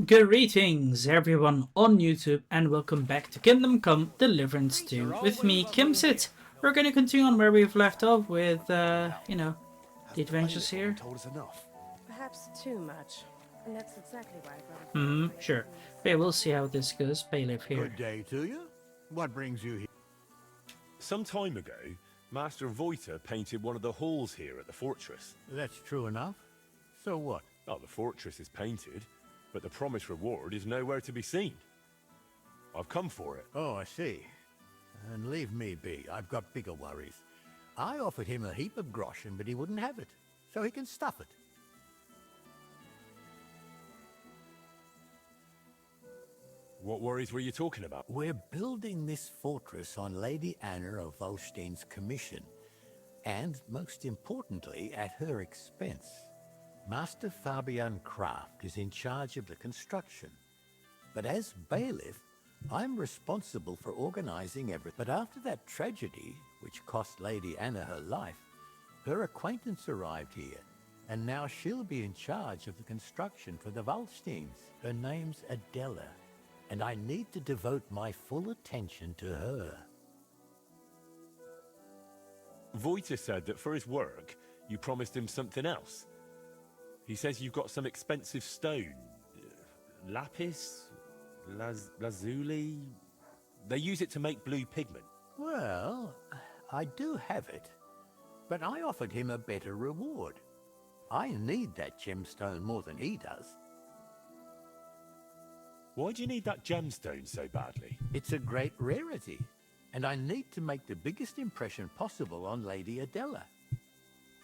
Greetings everyone on YouTube and welcome back to Kingdom Come Deliverance 2 with me, Kimsit. We're gonna continue on where we've left off with, the adventures here. Told us enough. Perhaps too much. And that's exactly why I brought a Sure. But yeah, we'll see how this goes. Bailiff here. Good day to you. What brings you here? Some time ago, Master Voiter painted one of the halls here at the fortress. That's true enough. So what? Oh, the fortress is painted, but the promised reward is nowhere to be seen. I've come for it. Oh, I see. And leave me be. I've got bigger worries. I offered him a heap of groschen, but he wouldn't have it. So he can stuff it. What worries were you talking about? We're building this fortress on Lady Anna of Volstein's commission. And, most importantly, at her expense. Master Fabian Kraft is in charge of the construction. But as bailiff, I'm responsible for organizing everything. But after that tragedy, which cost Lady Anna her life, her acquaintance arrived here, and now she'll be in charge of the construction for the Volsteins. Her name's Adela, and I need to devote my full attention to her. Voiter said that for his work, you promised him something else. He says you've got some expensive stone. Lapis? Lazuli? They use it to make blue pigment. Well, I do have it, but I offered him a better reward. I need that gemstone more than he does. Why do you need that gemstone so badly? It's a great rarity, and I need to make the biggest impression possible on Lady Adela.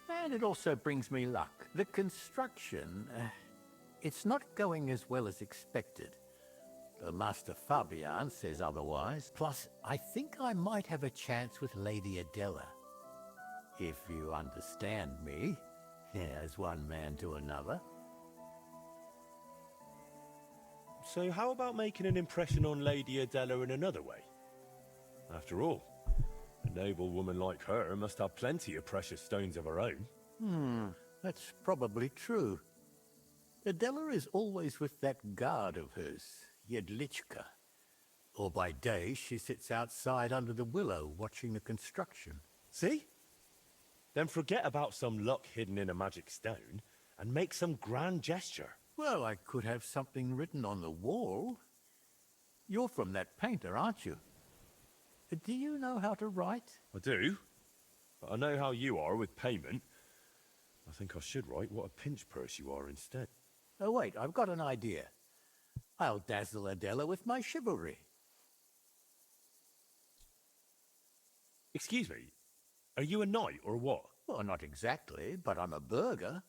And it also brings me luck. The construction, it's not going as well as expected. The Master Fabian says otherwise. Plus, I think I might have a chance with Lady Adela. If you understand me, as one man to another. So how about making an impression on Lady Adela in another way? After all, a noble woman like her must have plenty of precious stones of her own. That's probably true. Adela is always with that guard of hers, Jedlichka. Or by day, she sits outside under the willow watching the construction. See? Then forget about some luck hidden in a magic stone and make some grand gesture. Well, I could have something written on the wall. You're from that painter, aren't you? Do you know how to write? I do, but I know how you are with payment. I think I should write what a pinch purse you are instead. Oh, wait, I've got an idea. I'll dazzle Adela with my chivalry. Excuse me, are you a knight or what? Well, not exactly, but I'm a burgher.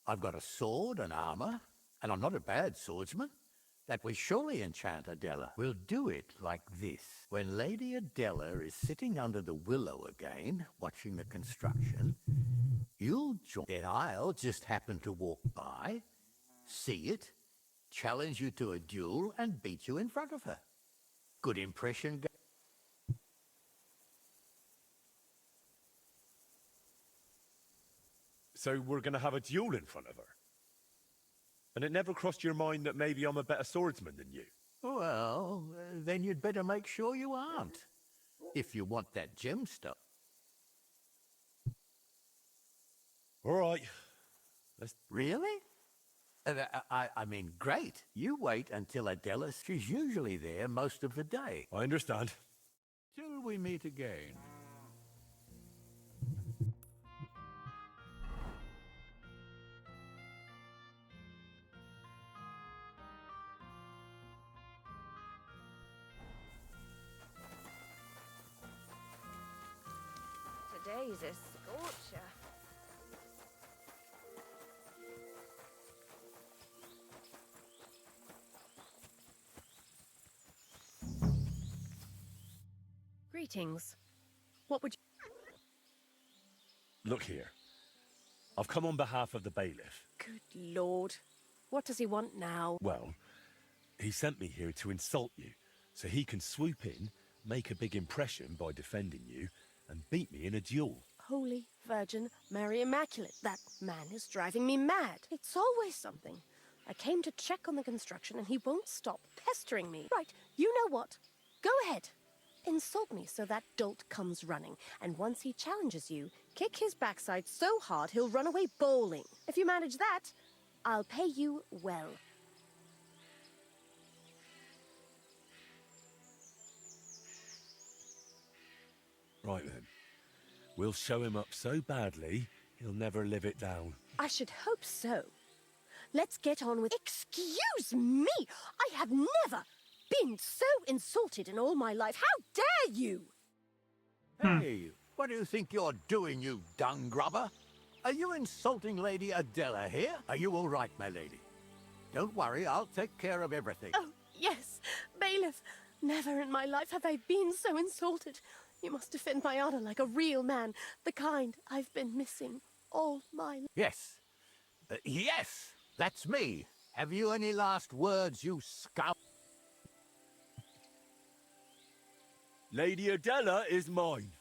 I've got a sword and armor, and I'm not a bad swordsman. That will surely enchant Adela. We'll do it like this. When Lady Adela is sitting under the willow again, watching the construction, you'll join. Then I'll just happen to walk by, see it, challenge you to a duel, and beat you in front of her. Good impression. So we're going to have a duel in front of her? And it never crossed your mind that maybe I'm a better swordsman than you? Well, then you'd better make sure you aren't, if you want that gemstone. All right. Let's... Really? I mean, great. You wait until Adela. She's usually there most of the day. I understand. Till we meet again. Today's a scorcher. Greetings. What would Look here. I've come on behalf of the bailiff. Good Lord. What does he want now? Well, he sent me here to insult you, so he can swoop in, make a big impression by defending you, and beat me in a duel. Holy Virgin Mary Immaculate. That man is driving me mad. It's always something. I came to check on the construction and he won't stop pestering me. Right, you know what? Go ahead. Insult me so that dolt comes running. And once he challenges you, kick his backside so hard he'll run away bowling. If you manage that, I'll pay you well. Right then. We'll show him up so badly, he'll never live it down. I should hope so. Let's get on with... Excuse me! I have never been so insulted in all my life. How dare you? Hey, what do you think you're doing, you dung grubber? Are you insulting Lady Adela here? Are you all right, my lady? Don't worry, I'll take care of everything. Oh, yes, bailiff. Never in my life have I been so insulted. You must defend my honor like a real man, the kind I've been missing all my life. Yes. Yes, that's me. Have you any last words, you scout? Lady Adela is mine.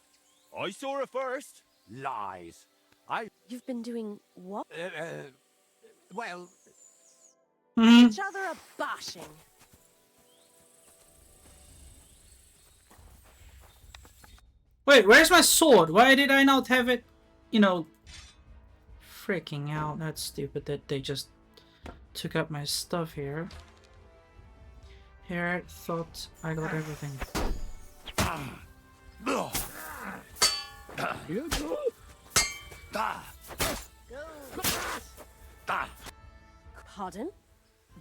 I saw her first. Lies. You've been doing what? Well, Each other a bashing. Wait, where's my sword? Why did I not have it, you know, freaking out? That's stupid that they just took up my stuff here. Here, I thought I got everything. Pardon?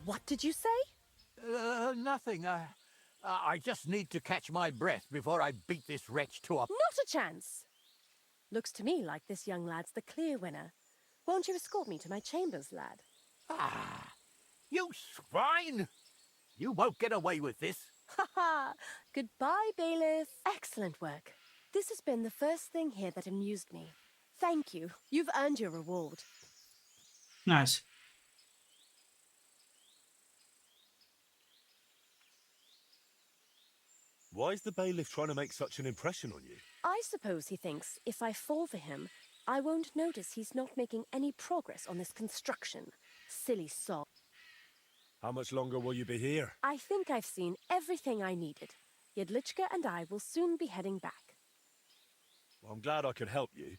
What did you say? nothing. I just need to catch my breath before I beat this wretch to a... Not a chance. Looks to me like this young lad's the clear winner. Won't you escort me to my chambers, lad? Ah, you swine! You won't get away with this. Ha ha! Goodbye, bailiff. Excellent work. This has been the first thing here that amused me. Thank you. You've earned your reward. Nice. Why is the bailiff trying to make such an impression on you? I suppose he thinks if I fall for him, I won't notice he's not making any progress on this construction. Silly sod. How much longer will you be here? I think I've seen everything I needed. Jedlichka and I will soon be heading back. Well, I'm glad I could help you,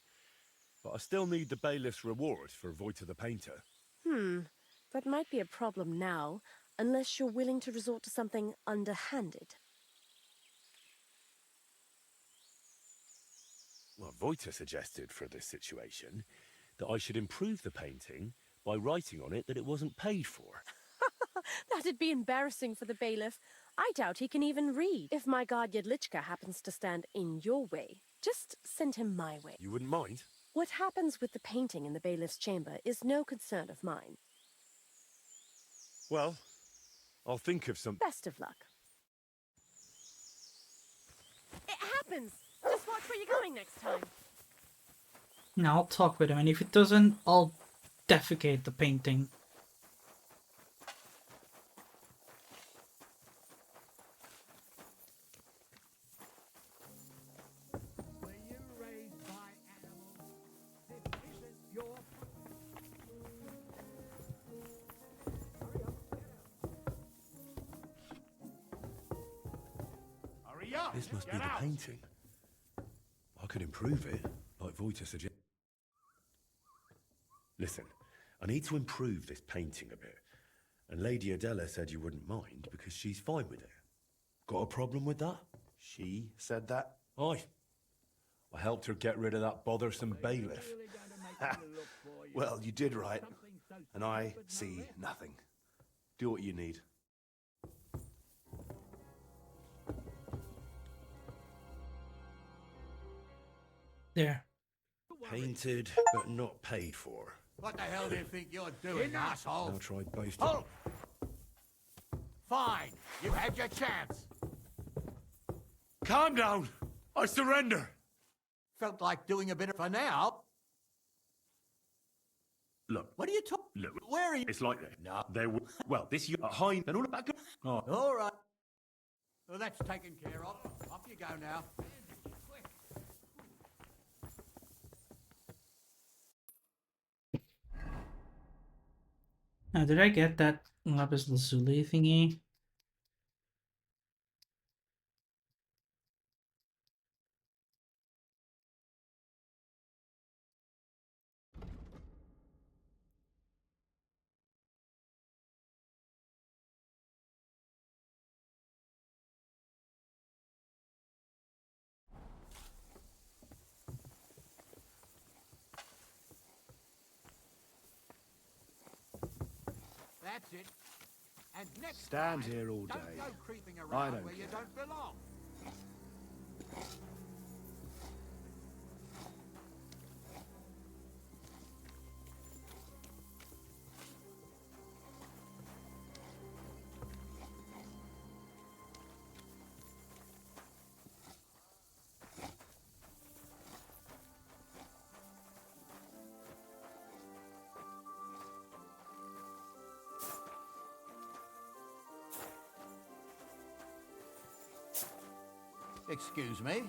but I still need the bailiff's reward for Vojta the painter. That might be a problem now, unless you're willing to resort to something underhanded. Well, Vojta suggested for this situation that I should improve the painting by writing on it that it wasn't paid for. That'd be embarrassing for the bailiff. I doubt he can even read. If my guard Jedlichka happens to stand in your way, just send him my way. You wouldn't mind? What happens with the painting in the bailiff's chamber is no concern of mine. Well, I'll think of some... Best of luck. It happens! Just watch where you're going next time. Now I'll talk with him, and if it doesn't, I'll defecate the painting. This must be the painting. I could improve it, like Vojta suggested. Listen, I need to improve this painting a bit. And Lady Adela said you wouldn't mind because she's fine with it. Got a problem with that? She said that? Aye. I helped her get rid of that bothersome bailiff. Well, you did right. And I see nothing. Do what you need. There. Painted, but not paid for. What the hell do you think you're doing, asshole? I'll try both. Halt! Fine, you had your chance. Calm down! I surrender! Felt like doing a bit for now. Look, What are you talking? look, Where are you? it's like that. No. There were, well, this year, high, and all of that. Oh, All right. Well, that's taken care of. Off you go now. Now, did I get that lapis lazuli thingy? That's it. And next Stand time, here all don't day. go creeping I around don't where you care. don't belong. Excuse me?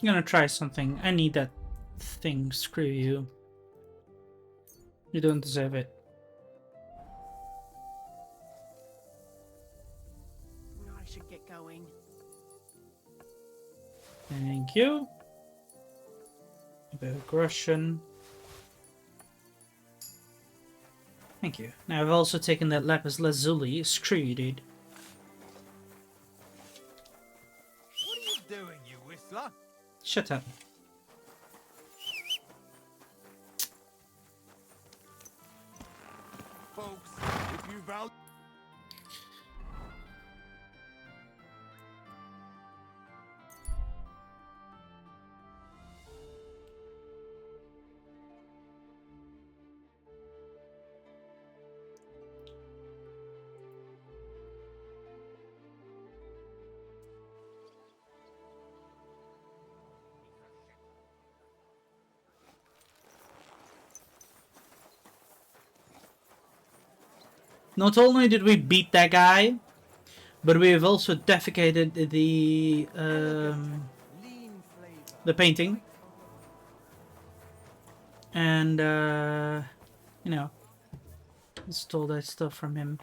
I'm gonna try something. I need that thing. Screw you. You don't deserve it. I should get going. Thank you. A bit of aggression. Thank you. Now I've also taken that lapis lazuli. Screw you, dude. What are you doing, you whistler? Shut up. Folks, if you value... Not only did we beat that guy, but we have also defecated Lean flavor. the painting. And, you know, stole that stuff from him.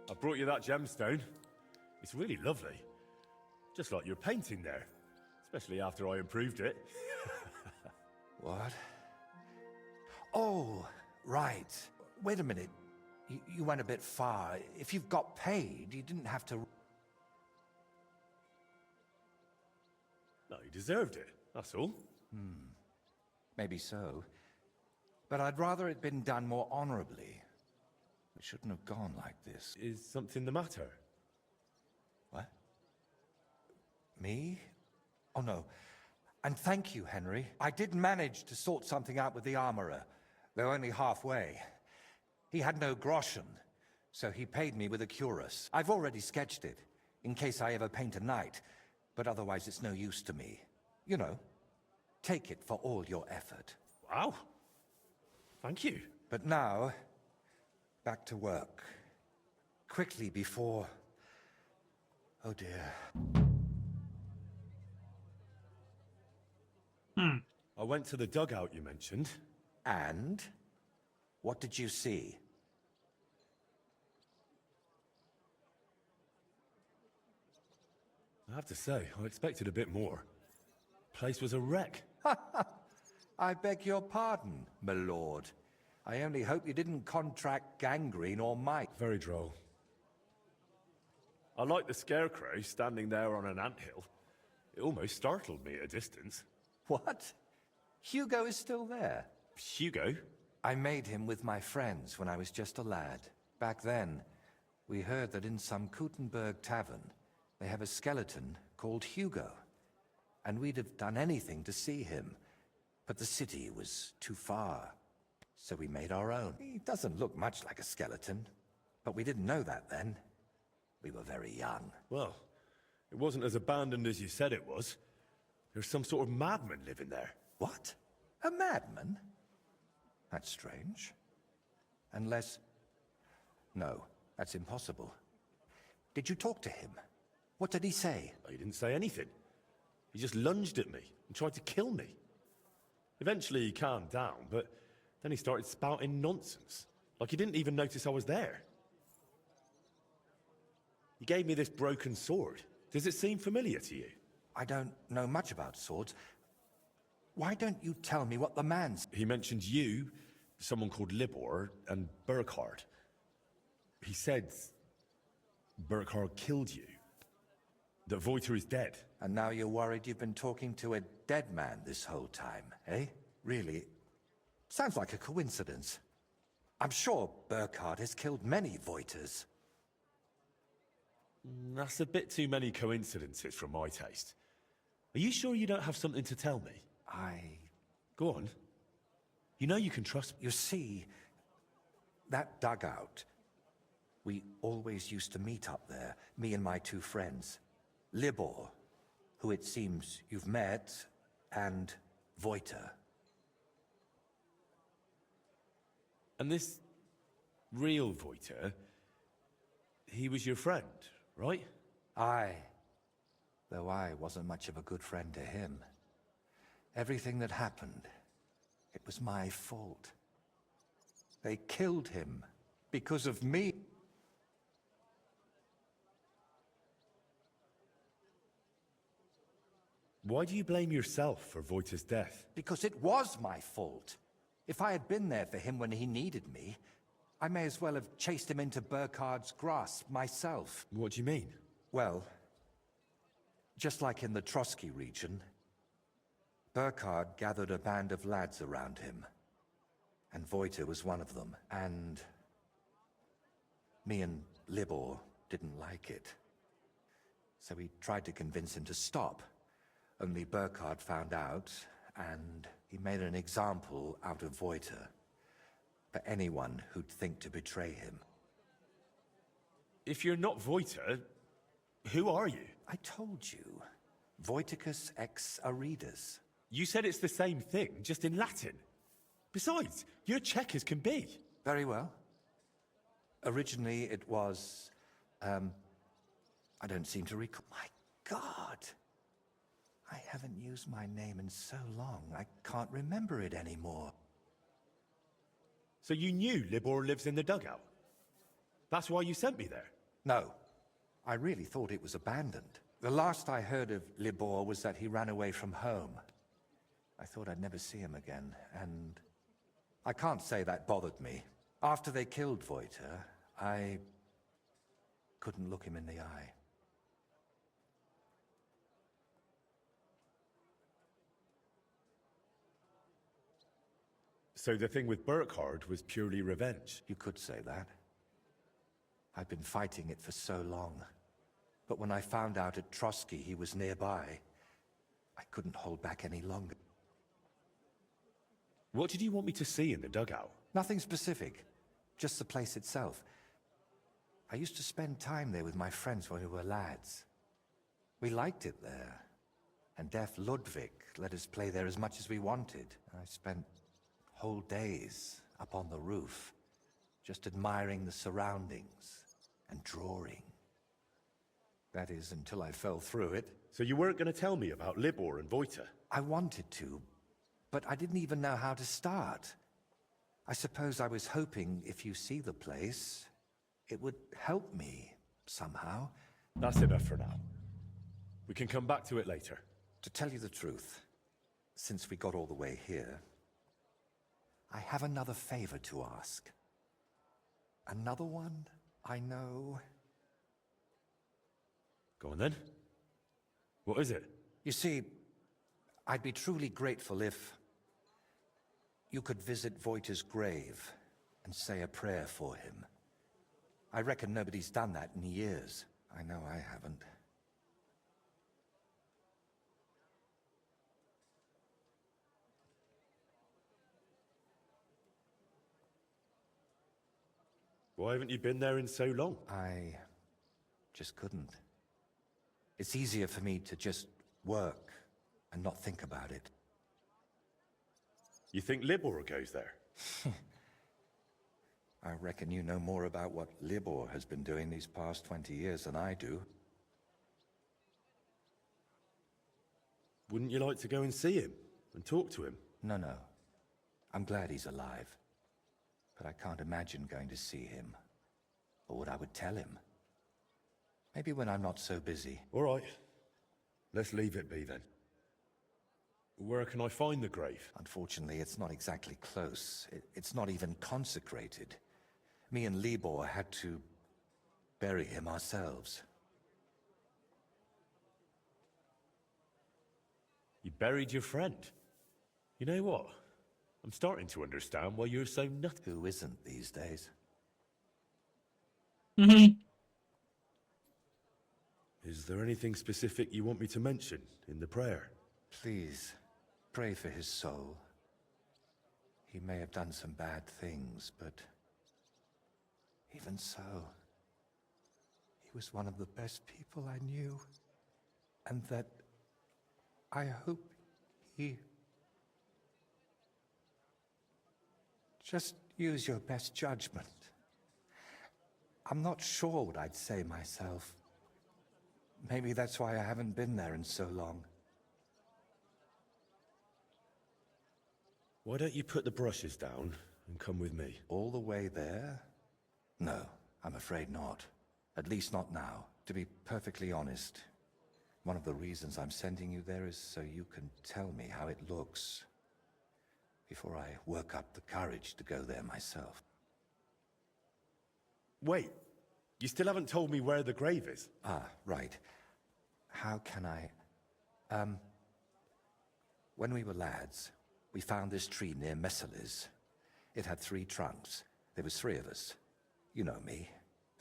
I brought you that gemstone. It's really lovely. Just like your painting there. Especially after I improved it. What? Oh, right. Wait a minute. You went a bit far. If you've got paid, you didn't have to... No, you deserved it. That's all. Maybe so. But I'd rather it been done more honorably. It shouldn't have gone like this. Is something the matter? What? Me? Oh, no. And thank you, Henry. I did manage to sort something out with the armorer, though only halfway. He had no groschen, so he paid me with a cuirass. I've already sketched it, in case I ever paint a knight, but otherwise it's no use to me. You know, take it for all your effort. Wow. Thank you. But now, back to work. Quickly before... Oh dear. I went to the dugout you mentioned. And? What did you see? I have to say, I expected a bit more. Place was a wreck. I beg your pardon, my lord. I only hope you didn't contract gangrene or mite. Very droll. I like the scarecrow standing there on an anthill. It almost startled me at a distance. What? Hugo is still there? Hugo? I made him with my friends when I was just a lad. Back then, we heard that in some Kuttenberg tavern, they have a skeleton called Hugo. And we'd have done anything to see him. But the city was too far. So we made our own. He doesn't look much like a skeleton. But we didn't know that then. We were very young. Well, it wasn't as abandoned as you said it was. There's some sort of madman living there. What? A madman? That's strange. Unless... No, that's impossible. Did you talk to him? What did he say? He didn't say anything. He just lunged at me and tried to kill me. Eventually he calmed down, but then he started spouting nonsense. Like he didn't even notice I was there. He gave me this broken sword. Does it seem familiar to you? I don't know much about swords. Why don't you tell me what the man's... He mentioned you, someone called Libor, and Burkhard. He said Burkhard killed you. That Voiter is dead. And now you're worried you've been talking to a dead man this whole time, eh? Really? Sounds like a coincidence. I'm sure Burkhard has killed many Voiters. That's a bit too many coincidences for my taste. Are you sure you don't have something to tell me? Go on. You know you can trust me. You see, that dugout, we always used to meet up there, me and my two friends. Libor, who it seems you've met, and Voiter. And this real Voiter, he was your friend, right? Aye. Though I wasn't much of a good friend to him. Everything that happened, it was my fault. They killed him because of me. Why do you blame yourself for Voiter's death? Because it was my fault. If I had been there for him when he needed me, I may as well have chased him into Burkhard's grasp myself. What do you mean? Well, just like in the Trotsky region, Burkhard gathered a band of lads around him, and Voiter was one of them, and me and Libor didn't like it. So we tried to convince him to stop, only Burkhard found out, and he made an example out of Voiter for anyone who'd think to betray him. If you're not Voiter, who are you? I told you, Voiticus ex Aridus. You said it's the same thing, just in Latin. Besides, you're Czech as can be. Very well. Originally it was, I don't seem to recall. My God! I haven't used my name in so long, I can't remember it anymore. So you knew Libor lives in the dugout? That's why you sent me there? No. I really thought it was abandoned. The last I heard of Libor was that he ran away from home. I thought I'd never see him again, and I can't say that bothered me. After they killed Voiter, I couldn't look him in the eye. So the thing with Burkhard was purely revenge? You could say that. I've been fighting it for so long. But when I found out at Trotsky he was nearby, I couldn't hold back any longer. What did you want me to see in the dugout? Nothing specific, just the place itself. I used to spend time there with my friends when we were lads. We liked it there, and deaf Ludwig let us play there as much as we wanted. I spent whole days up on the roof, just admiring the surroundings and drawing. That is, until I fell through it. So you weren't going to tell me about Libor and Voiter? I wanted to, but I didn't even know how to start. I suppose I was hoping if you see the place, it would help me somehow. That's enough for now. We can come back to it later. To tell you the truth, since we got all the way here, I have another favor to ask. Another one, I know. Go on then. What is it? You see, I'd be truly grateful if you could visit Voiter's grave and say a prayer for him. I reckon nobody's done that in years. I know I haven't. Why haven't you been there in so long? I just couldn't. It's easier for me to just work and not think about it. You think Libor goes there? I reckon you know more about what Libor has been doing these past 20 years than I do. Wouldn't you like to go and see him and talk to him? No. I'm glad he's alive. But I can't imagine going to see him. Or what I would tell him. Maybe when I'm not so busy. All right. Let's leave it be then. Where can I find the grave? Unfortunately, it's not exactly close. It's not even consecrated. Me and Libor had to bury him ourselves. You buried your friend. You know what? I'm starting to understand why you're so nutty. Who isn't these days? Is there anything specific you want me to mention in the prayer? Please, pray for his soul. He may have done some bad things, but even so, he was one of the best people I knew. And that I hope he... Just use your best judgment. I'm not sure what I'd say myself. Maybe that's why I haven't been there in so long. Why don't you put the brushes down and come with me? All the way there? No, I'm afraid not. At least not now. To be perfectly honest, one of the reasons I'm sending you there is so you can tell me how it looks before I work up the courage to go there myself. Wait, you still haven't told me where the grave is. Ah, right. How can I... When we were lads, we found this tree near Messalis. It had 3 trunks. There was 3 of us. You know me.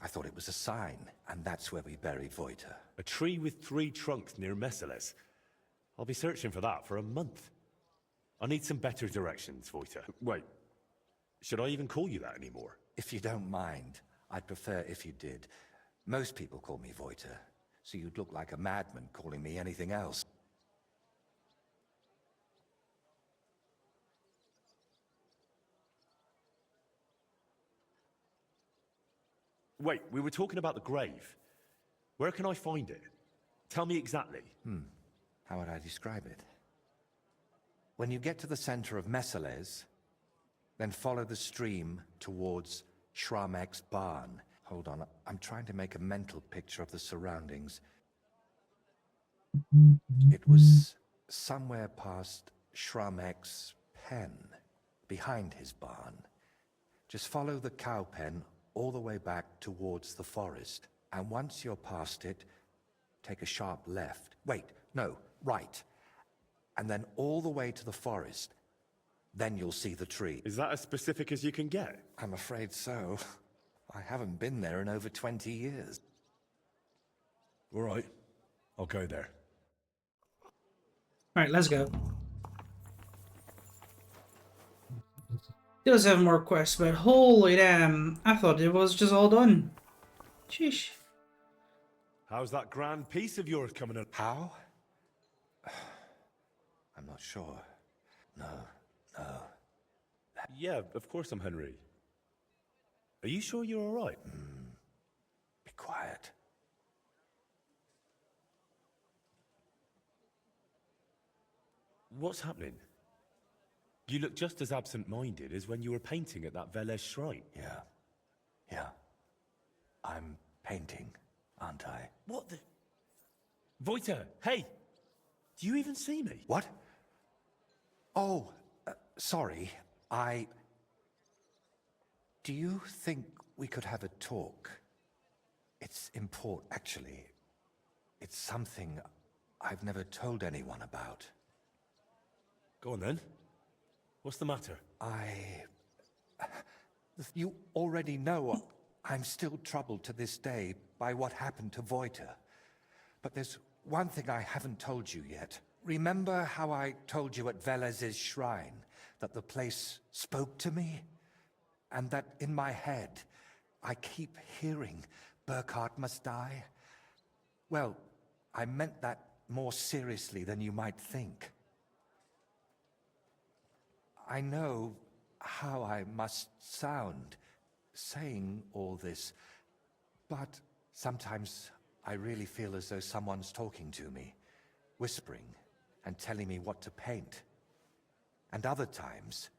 I thought it was a sign, and that's where we buried Voita. A tree with 3 trunks near Messalis. I'll be searching for that for a month. I need some better directions, Voita. Wait, should I even call you that anymore? If you don't mind, I'd prefer if you did. Most people call me Voita, so you'd look like a madman calling me anything else. Wait, we were talking about the grave. Where can I find it? Tell me exactly. How would I describe it? When you get to the center of Messales, then follow the stream towards Shramek's barn. Hold on, I'm trying to make a mental picture of the surroundings. It was somewhere past Shramek's pen, behind his barn. Just follow the cow pen all the way back towards the forest. And once you're past it, take a sharp left. Wait, no, right. And then all the way to the forest. Then you'll see the tree. Is that as specific as you can get? I'm afraid so. I haven't been there in over 20 years. All right, I'll go there. Alright, let's go. He does have more quests, but holy damn, I thought it was just all done. Sheesh. How's that grand piece of yours coming up? How? I'm not sure. No. Yeah, of course I'm Henry. Are you sure you're all right? Be quiet. What's happening? You look just as absent-minded as when you were painting at that Velez shrine. Yeah. I'm painting, aren't I? What the... Voita, hey! Do you even see me? What? Oh, sorry. Do you think we could have a talk? It's important, actually. It's something I've never told anyone about. Go on then. What's the matter? You already know I'm still troubled to this day by what happened to Voita. But there's one thing I haven't told you yet. Remember how I told you at Velez's shrine that the place spoke to me? And that in my head, I keep hearing Burkhart must die? Well, I meant that more seriously than you might think. I know how I must sound saying all this, but sometimes I really feel as though someone's talking to me, whispering, and telling me what to paint. And other times,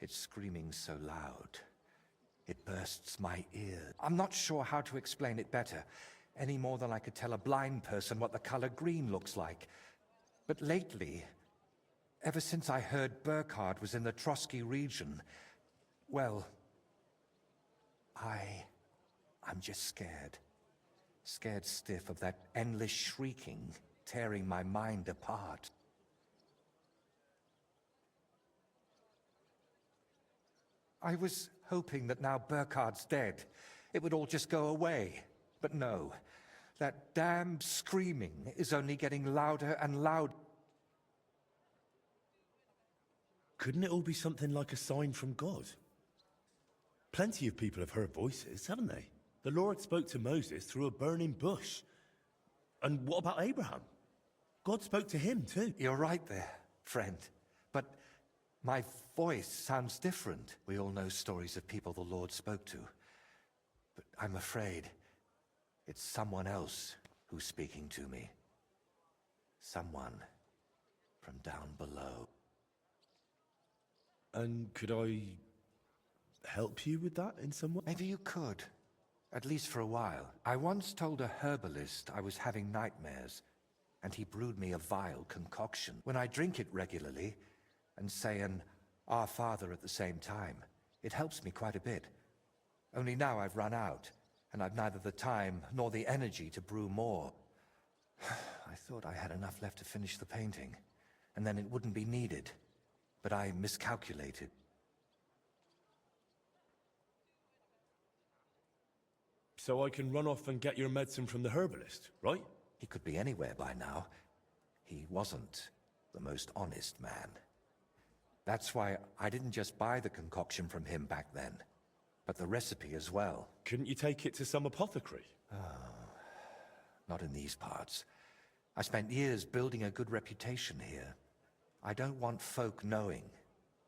it's screaming so loud, it bursts my ears. I'm not sure how to explain it better, any more than I could tell a blind person what the color green looks like. But lately, ever since I heard Burkhard was in the Trotsky region, well, I'm just scared. Scared stiff of that endless shrieking, tearing my mind apart. I was hoping that now Burkhard's dead, it would all just go away. But no, that damned screaming is only getting louder and louder. Couldn't it all be something like a sign from God? Plenty of people have heard voices, haven't they? The Lord spoke to Moses through a burning bush. And what about Abraham? God spoke to him too. You're right there, friend. But my voice sounds different. We all know stories of people the Lord spoke to. But I'm afraid it's someone else who's speaking to me. Someone from down below. And could I help you with that in some way? Maybe you could. At least for a while. I once told a herbalist I was having nightmares, and he brewed me a vile concoction. When I drink it regularly, and say an Our Father at the same time, it helps me quite a bit. Only now I've run out, and I've neither the time nor the energy to brew more. I thought I had enough left to finish the painting, and then it wouldn't be needed. But I miscalculated. So I can run off and get your medicine from the herbalist, right? He could be anywhere by now. He wasn't the most honest man. That's why I didn't just buy the concoction from him back then, but the recipe as well. Couldn't you take it to some apothecary? Not in these parts. I spent years building a good reputation here. I don't want folk knowing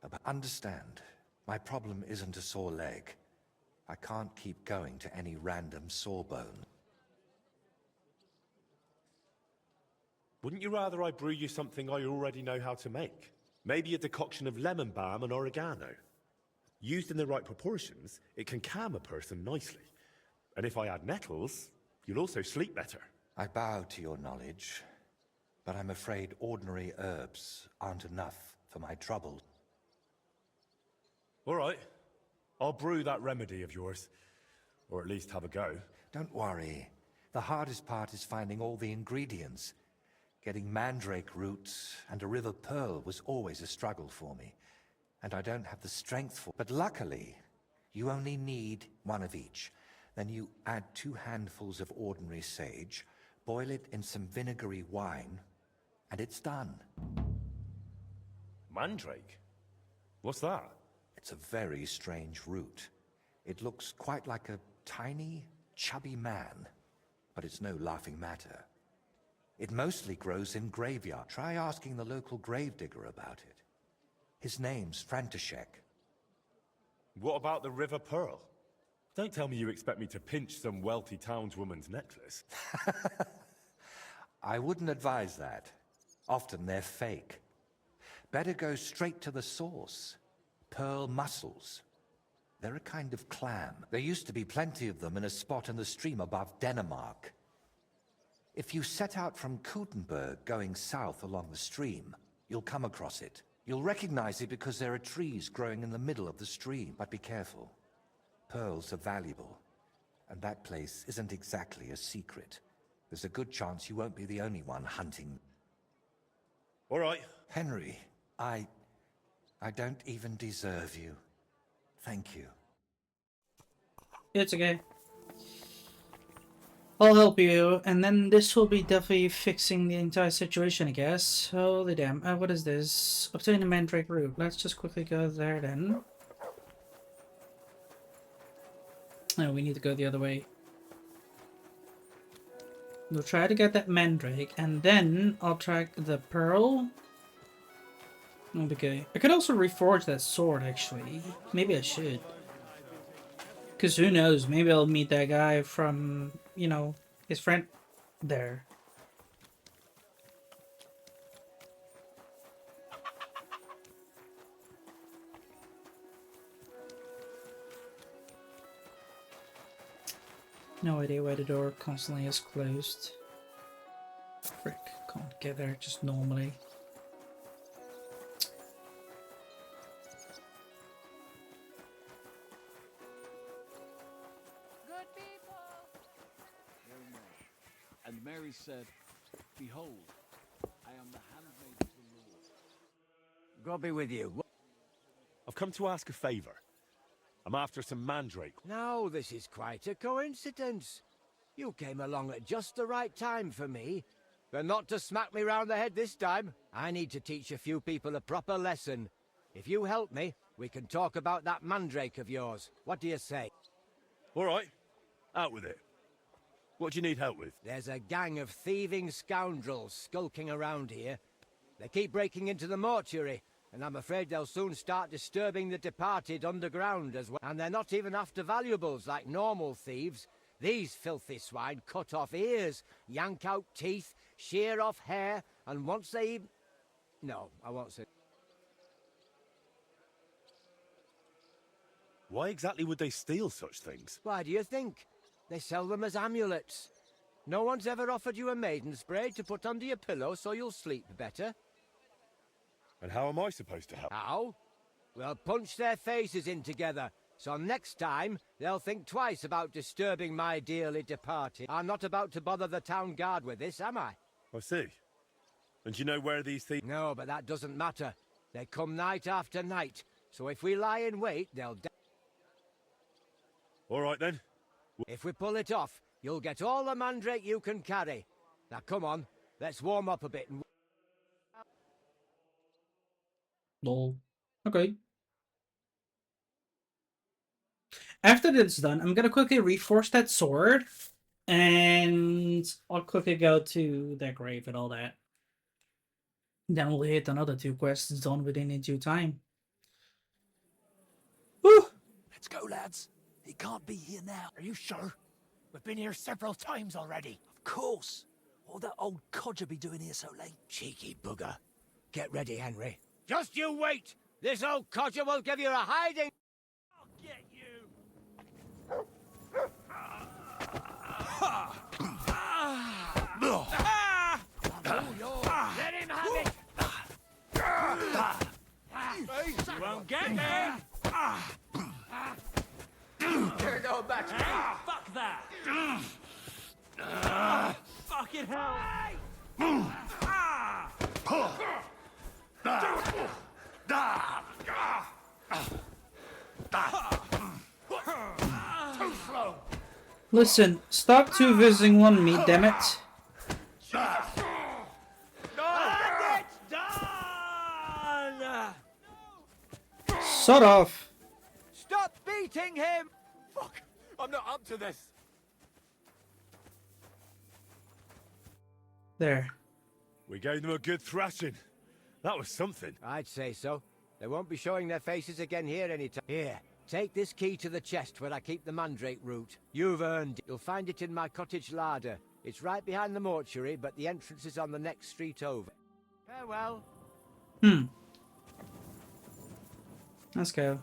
about... Understand, my problem isn't a sore leg. I can't keep going to any random sawbone. Wouldn't you rather I brew you something I already know how to make? Maybe a decoction of lemon balm and oregano. Used in the right proportions, it can calm a person nicely. And if I add nettles, you'll also sleep better. I bow to your knowledge, but I'm afraid ordinary herbs aren't enough for my trouble. All right. I'll brew that remedy of yours. Or at least have a go. Don't worry. The hardest part is finding all the ingredients. Getting mandrake roots and a river pearl was always a struggle for me. And I don't have the strength for... But luckily, you only need one of each. Then you add 2 handfuls of ordinary sage, boil it in some vinegary wine, and it's done. Mandrake? What's that? It's a very strange root. It looks quite like a tiny, chubby man, but it's no laughing matter. It mostly grows in graveyard. Try asking the local gravedigger about it. His name's František. What about the river pearl? Don't tell me you expect me to pinch some wealthy townswoman's necklace. I wouldn't advise that. Often they're fake. Better go straight to the source. Pearl mussels. They're a kind of clam. There used to be plenty of them in a spot in the stream above Denmark. If you set out from Kuttenberg going south along the stream, you'll come across it. You'll recognize it because there are trees growing in the middle of the stream. But be careful. Pearls are valuable, and that place isn't exactly a secret. There's a good chance you won't be the only one hunting. All right. Henry, I don't even deserve you. Thank you. It's okay. I'll help you, and then this will be definitely fixing the entire situation, I guess. Holy damn. What is this? Obtain a mandrake root. Let's just quickly go there then. No, we need to go the other way. We'll try to get that mandrake, and then I'll track the pearl. Okay. I could also reforge that sword, actually. Maybe I should. Because who knows, maybe I'll meet that guy from, you know, his friend there. No idea why the door constantly is closed. Frick, can't get there just normally. Good people! And Mary said, Behold, I am the handmaid of the Lord. God be with you. I've come to ask a favour. I'm after some mandrake. Now, this is quite a coincidence. You came along at just the right time for me. But not to smack me round the head this time. I need to teach a few people a proper lesson. If you help me, we can talk about that mandrake of yours. What do you say? All right, out with it. What do you need help with? There's a gang of thieving scoundrels skulking around here. They keep breaking into the mortuary, and I'm afraid they'll soon start disturbing the departed underground as well. And they're not even after valuables like normal thieves. These filthy swine cut off ears, yank out teeth, shear off hair, and once they even... No, I won't say... Why exactly would they steal such things? Why do you think? They sell them as amulets. No one's ever offered you a maiden spray to put under your pillow so you'll sleep better? And how am I supposed to help? How? Well, punch their faces in together, so next time they'll think twice about disturbing my dearly departed. I'm not about to bother the town guard with this, am I? I see. And do you know where these thieves... No, but that doesn't matter. They come night after night, so if we lie in wait, they'll... All right, then. If we pull it off, you'll get all the mandrake you can carry. Now come on, let's warm up a bit and... Lol. Okay. After this is done, I'm gonna quickly reforge that sword, and I'll quickly go to that grave and all that. Then we'll hit another 2 quests done within in due time. Woo! Let's go, lads. He can't be here now. Are you sure? We've been here several times already. Of course. What will that old codger be doing here so late? Cheeky bugger. Get ready, Henry. Just you wait! This old codger will give you a hiding... I'll get you! Let him have it! You won't get me! You're no match. Fuck that! Fucking hell! Too slow! Listen, stop 2 1 me, damn it. And it's done! Shut off. Stop beating him! Fuck! I'm not up to this! There. We gave them a good thrashing. That was something. I'd say so. They won't be showing their faces again here anytime. Here, take this key to the chest where I keep the mandrake root. You've earned it. You'll find it in my cottage larder. It's right behind the mortuary, but the entrance is on the next street over. Farewell. Let's go.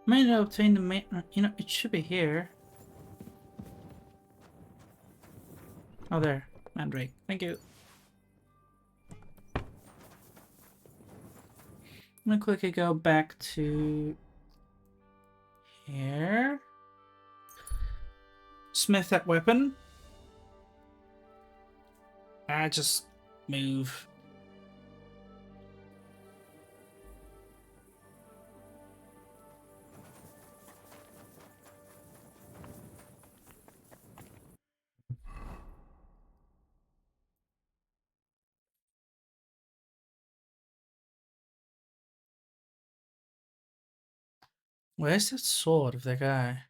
Might not obtain the main. You know, it should be here. Oh, there. Mandrake. Thank you. I'm gonna quickly go back to here. Smith that weapon. Just move. Where's that sword of the guy?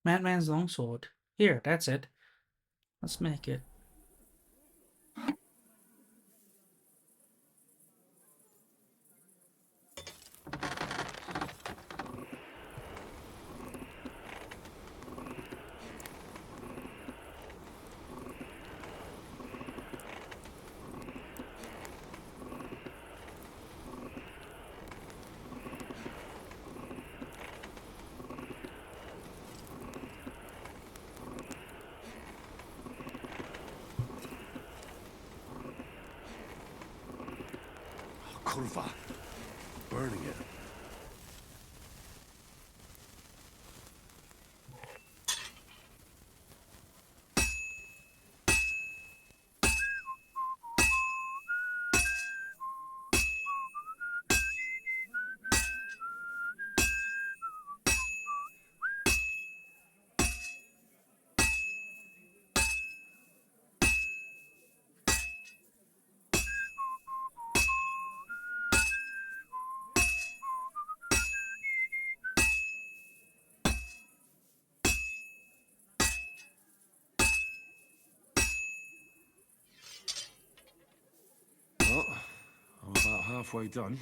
Madman's longsword. Here, that's it. Let's make it. Kurva. Burning it. Well, I'm about halfway done.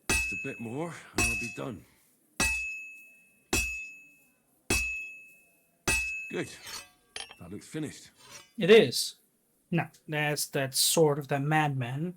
Just a bit more, and I'll be done. Good. That looks finished. It is. No, that's that sword of the madman.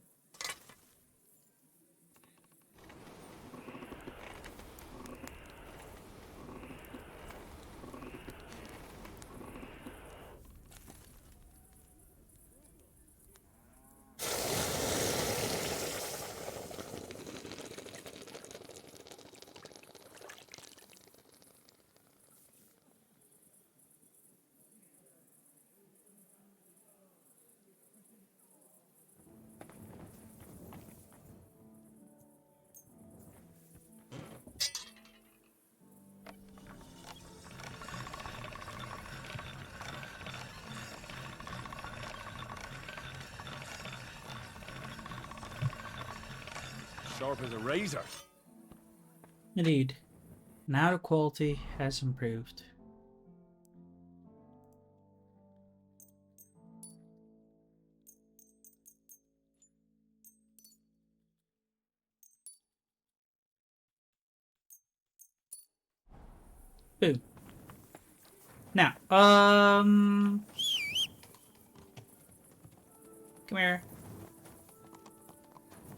Sharp as a razor. Indeed. Now the quality has improved. Boom. Now, come here.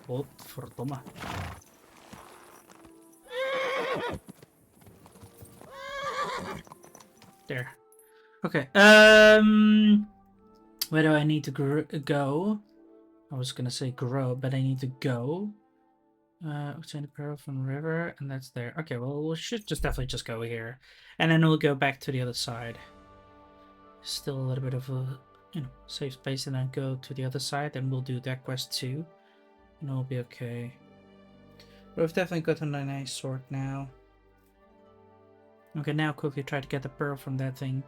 Godverdomme. There. Okay. Where do I need to go? I was gonna say grow, but I need to go. Obtain the pearl from the river, and that's there. Okay, well, we should just definitely just go here, and then we'll go back to the other side. Still a little bit of a safe space, and then go to the other side, and we'll do that quest too, and it'll be okay. But we've definitely gotten a nice sword now. Okay, now quickly try to get the pearl from that thing.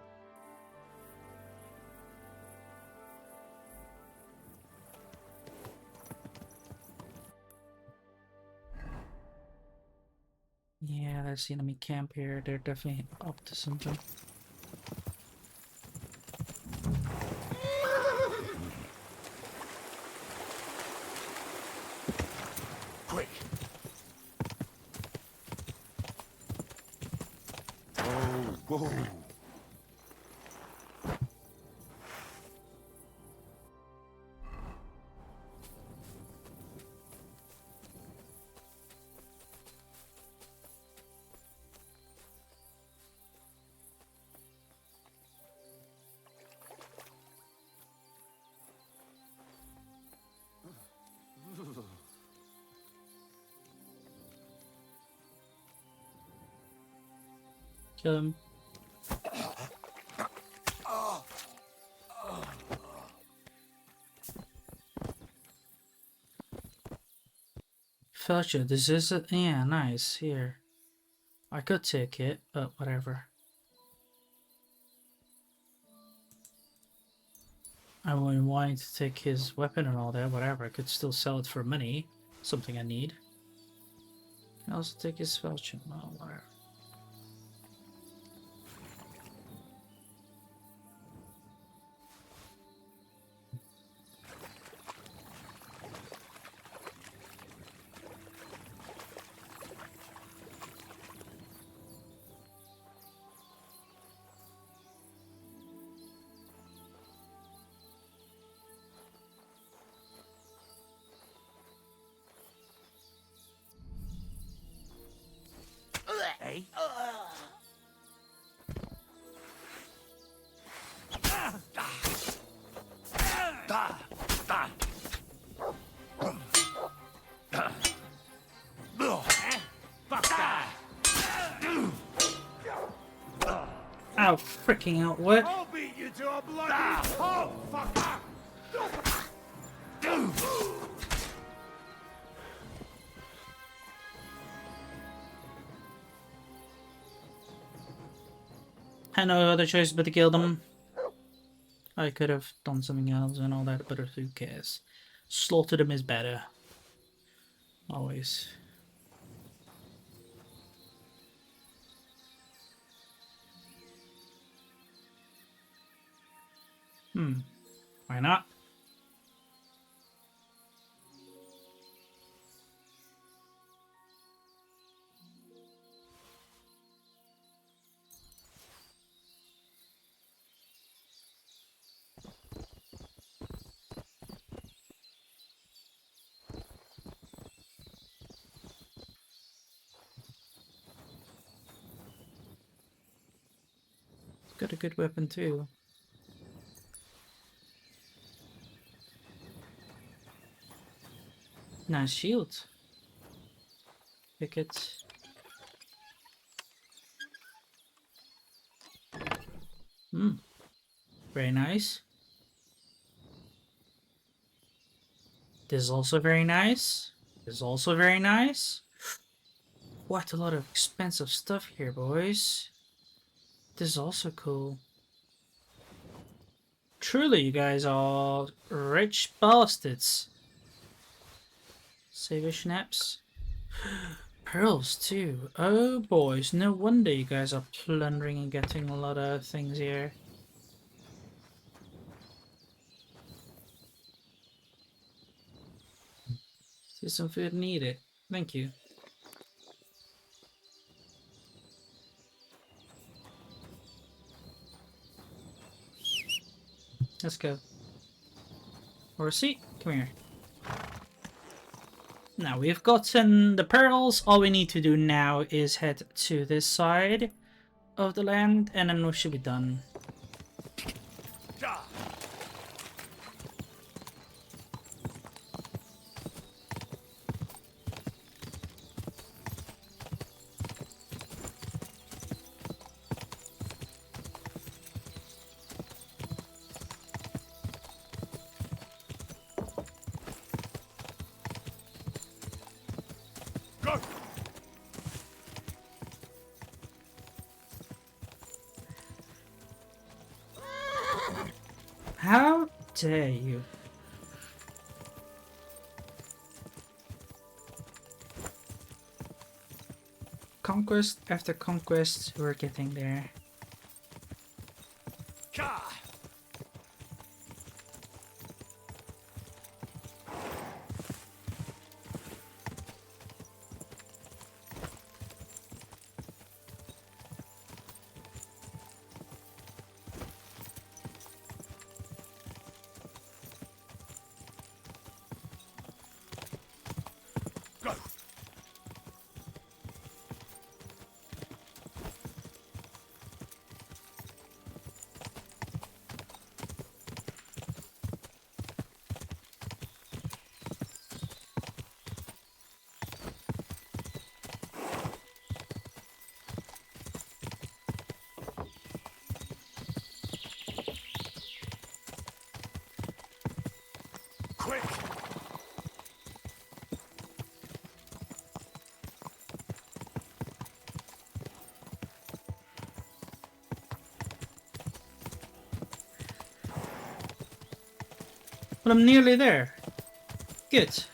Yeah, that's the enemy camp here. They're definitely up to something. Quick. Whoa. Kill him. Felcher, this is it. Yeah, nice. Here. I could take it, but whatever. I wouldn't want to take his weapon and all that, whatever. I could still sell it for money. Something I need. I also take his Felcher. Well, whatever. Hey? Ow, freaking out, what? I'll beat you to a bloody pulp, fucker! Had no other choice but to kill them. I could have done something else and all that, but who cares? Slaughter them is better. Always. Why not? Got a good weapon too. Nice shield. Pick it. Very nice. This is also very nice. This is also very nice. What a lot of expensive stuff here, boys. This is also cool. Truly, you guys are rich bastards. Saber schnapps. Pearls too. Oh boys, no wonder you guys are plundering and getting a lot of things here. See some food needed. Thank you. Let's go. Horsey, come here. Now we've gotten the pearls. All we need to do now is head to this side of the land and then we should be done. How dare you? Conquest after conquest, we're getting there. But I'm nearly there. Good.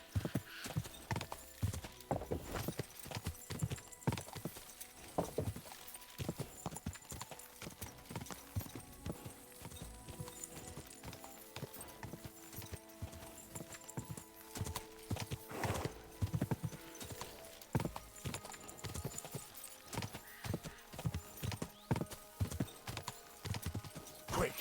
Quick!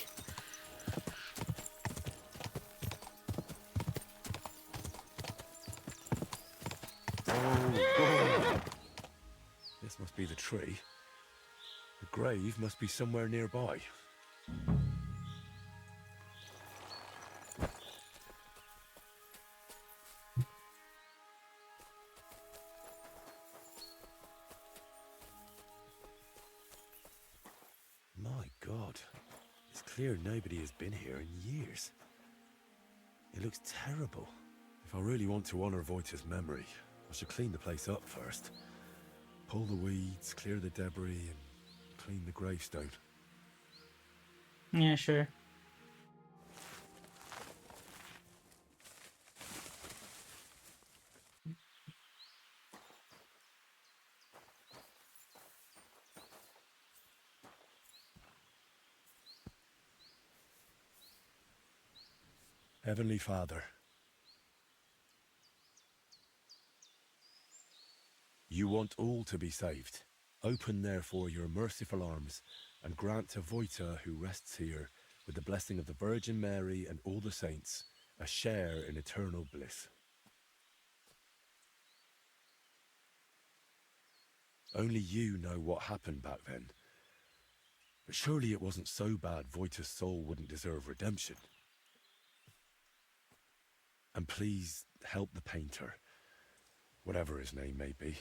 This must be the tree. The grave must be somewhere nearby. My God. It's clear nobody has been here in years. It looks terrible. If I really want to honor Voita's memory, I should clean the place up first. Pull the weeds, clear the debris, and clean the gravestone. Yeah, sure. Heavenly Father, you want all to be saved. Open therefore your merciful arms and grant to Voita, who rests here, with the blessing of the Virgin Mary and all the saints, a share in eternal bliss. Only you know what happened back then. But surely it wasn't so bad Voita's soul wouldn't deserve redemption. And please help the painter, whatever his name may be.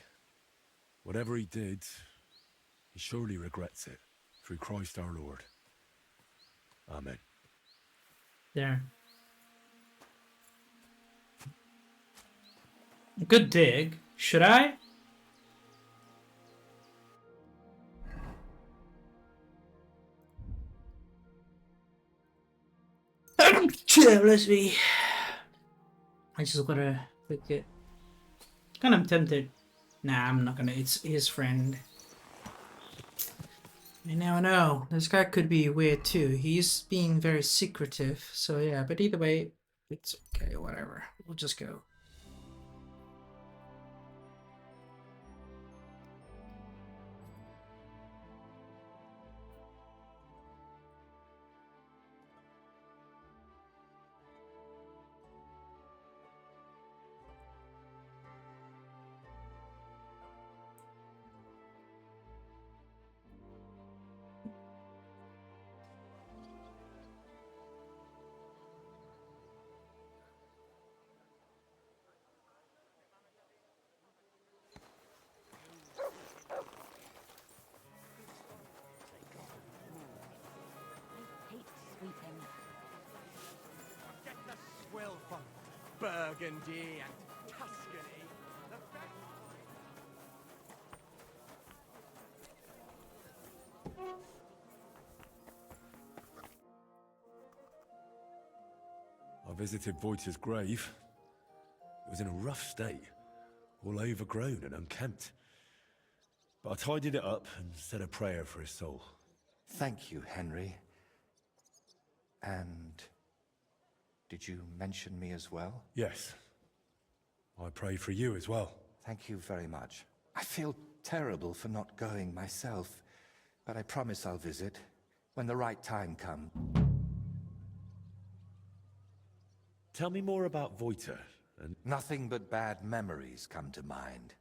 Whatever he did, he surely regrets it, through Christ our Lord. Amen. There. Good dig. Should I? Bless me. I just gotta click it. Kind of tempted. Nah, I'm not gonna. It's his friend. You never know. This guy could be weird too. He's being very secretive. So yeah, but either way, it's okay. Whatever. We'll just go. Get the swill from Burgundy and Tuscany. I visited Voita's grave. It was in a rough state, all overgrown and unkempt. But I tidied it up and said a prayer for his soul. Thank you, Henry. And did you mention me as well? Yes. I pray for you as well. Thank you very much. I feel terrible for not going myself, but I promise I'll visit when the right time comes. Tell me more about Voita and... Nothing but bad memories come to mind.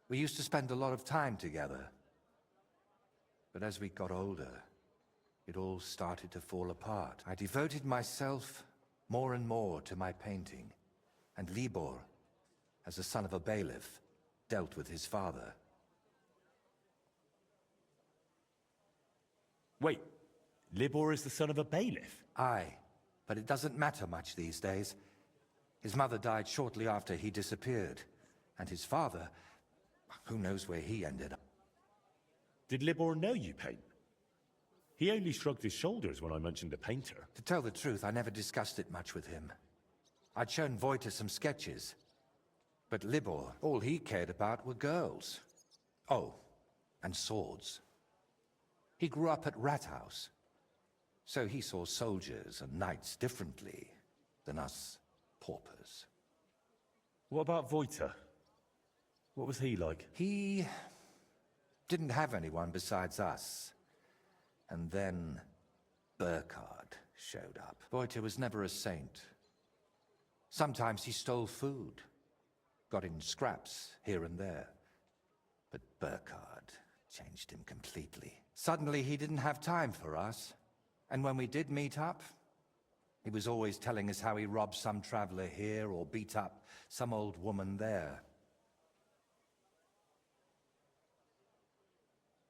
We used to spend a lot of time together. But as we got older, it all started to fall apart. I devoted myself more and more to my painting, and Libor, as the son of a bailiff, dealt with his father. Wait, Libor is the son of a bailiff? Aye, but it doesn't matter much these days. His mother died shortly after he disappeared, and his father, who knows where he ended up. Did Libor know you paint? He only shrugged his shoulders when I mentioned a painter. To tell the truth, I never discussed it much with him. I'd shown Voita some sketches. But Libor, all he cared about were girls. Oh, and swords. He grew up at Rathouse, so he saw soldiers and knights differently than us paupers. What about Voita? What was he like? He didn't have anyone besides us. And then Burkhard showed up. Voita was never a saint. Sometimes he stole food, got in scraps here and there. But Burkhard changed him completely. Suddenly he didn't have time for us. And when we did meet up, he was always telling us how he robbed some traveler here or beat up some old woman there.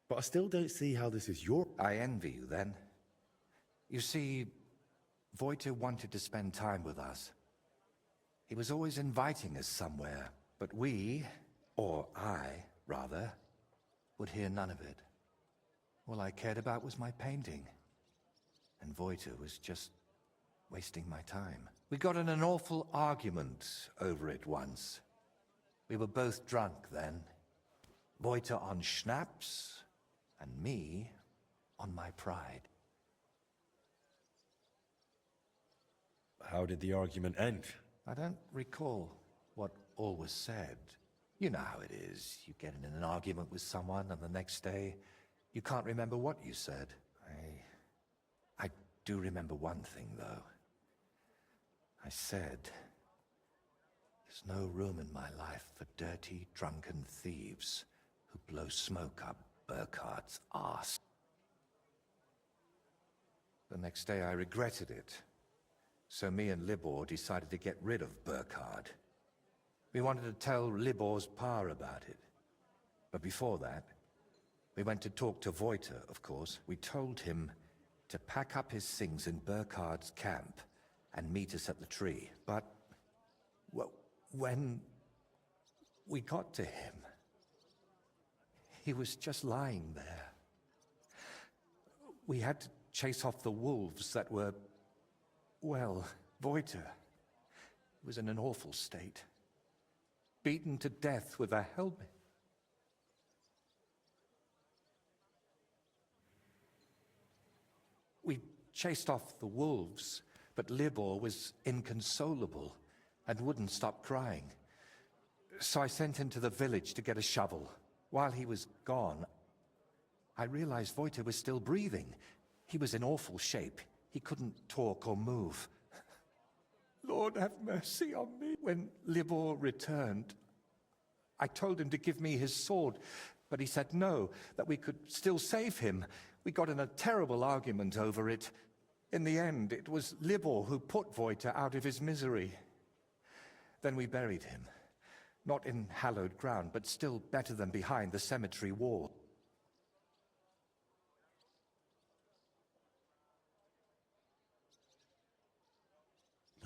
But I still don't see how this is your... I envy you then. You see, Voita wanted to spend time with us. He was always inviting us somewhere, but we, or I, rather, would hear none of it. All I cared about was my painting. And Voita was just wasting my time. We got in an awful argument over it once. We were both drunk then. Voita on schnapps, and me on my pride. How did the argument end? I don't recall what all was said. You know how it is. You get in an argument with someone, and the next day, you can't remember what you said. I do remember one thing, though. I said, there's no room in my life for dirty, drunken thieves who blow smoke up Burkhard's arse. The next day, I regretted it. So me and Libor decided to get rid of Burkhard. We wanted to tell Libor's pa about it. But before that, we went to talk to Voita, of course. We told him to pack up his things in Burkhard's camp and meet us at the tree. But when we got to him, he was just lying there. We had to chase off the wolves that were... Well, Voita was in an awful state. Beaten to death with a helmet. We chased off the wolves, but Libor was inconsolable and wouldn't stop crying. So I sent him to the village to get a shovel. While he was gone, I realized Voita was still breathing. He was in awful shape. He couldn't talk or move. Lord, have mercy on me. When Libor returned, I told him to give me his sword, but he said no, that we could still save him. We got in a terrible argument over it. In the end, it was Libor who put Voita out of his misery. Then we buried him. Not in hallowed ground, but still better than behind the cemetery wall.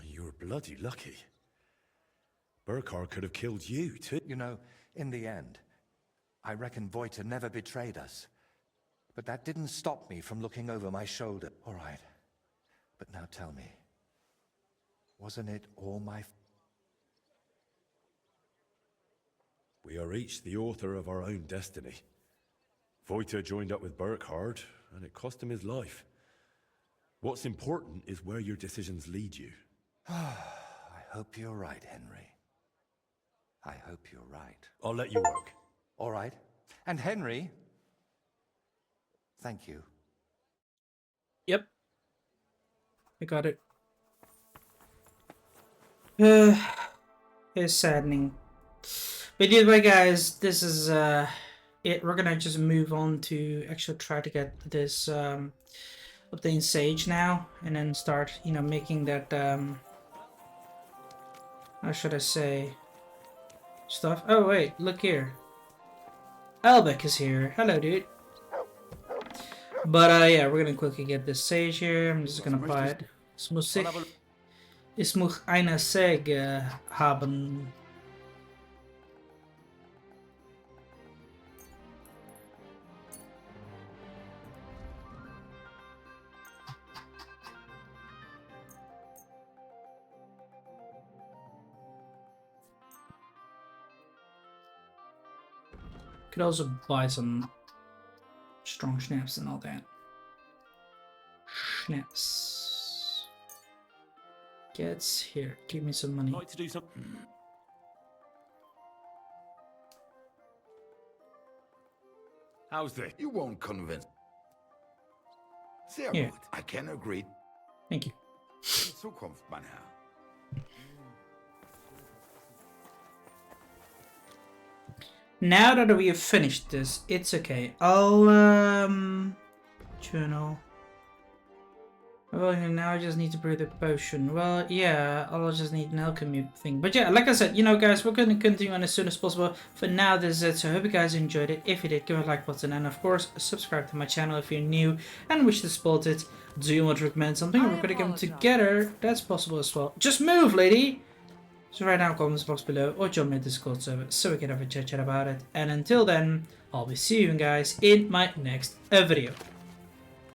You were bloody lucky. Burkhard could have killed you, too. You know, in the end, I reckon Voita never betrayed us. But that didn't stop me from looking over my shoulder. All right. But now tell me, wasn't it all my... We are each the author of our own destiny. Voita joined up with Burkhard, and it cost him his life. What's important is where your decisions lead you. I hope you're right, Henry. I hope you're right. I'll let you work. All right. And Henry, thank you. Yep. I got it. It's saddening. But either way, guys, this is it. We're gonna just move on to actually try to get this obtain Sage now, and then start, you know, making that how should I say, stuff. Oh wait, look here. Albec is here. Hello, dude. But yeah, we're gonna quickly get this Sage here. I'm just gonna buy it. Ich muss eine Säge haben. Could also buy some strong schnapps and all that. Schnapps. Gets here. Give me some money. Like to do something. How's this? You won't convince. Sehr Yeah. gut. I can agree. Thank you. In Zukunft, mein Herr. Now that we have finished this, it's okay. I'll journal. Well, now I just need to brew the potion. Well, yeah, I'll just need an alchemy thing. But yeah, like I said, you know, guys, we're going to continue on as soon as possible. For now, this is it. So I hope you guys enjoyed it. If you did, give a like button. And of course, subscribe to my channel if you're new and wish to support it. Do you want to recommend something? We're going to come together. That's possible as well. Just move, lady! So write down comments box below or join my Discord server so we can have a chat about it. And until then, I'll be seeing you guys in my next video.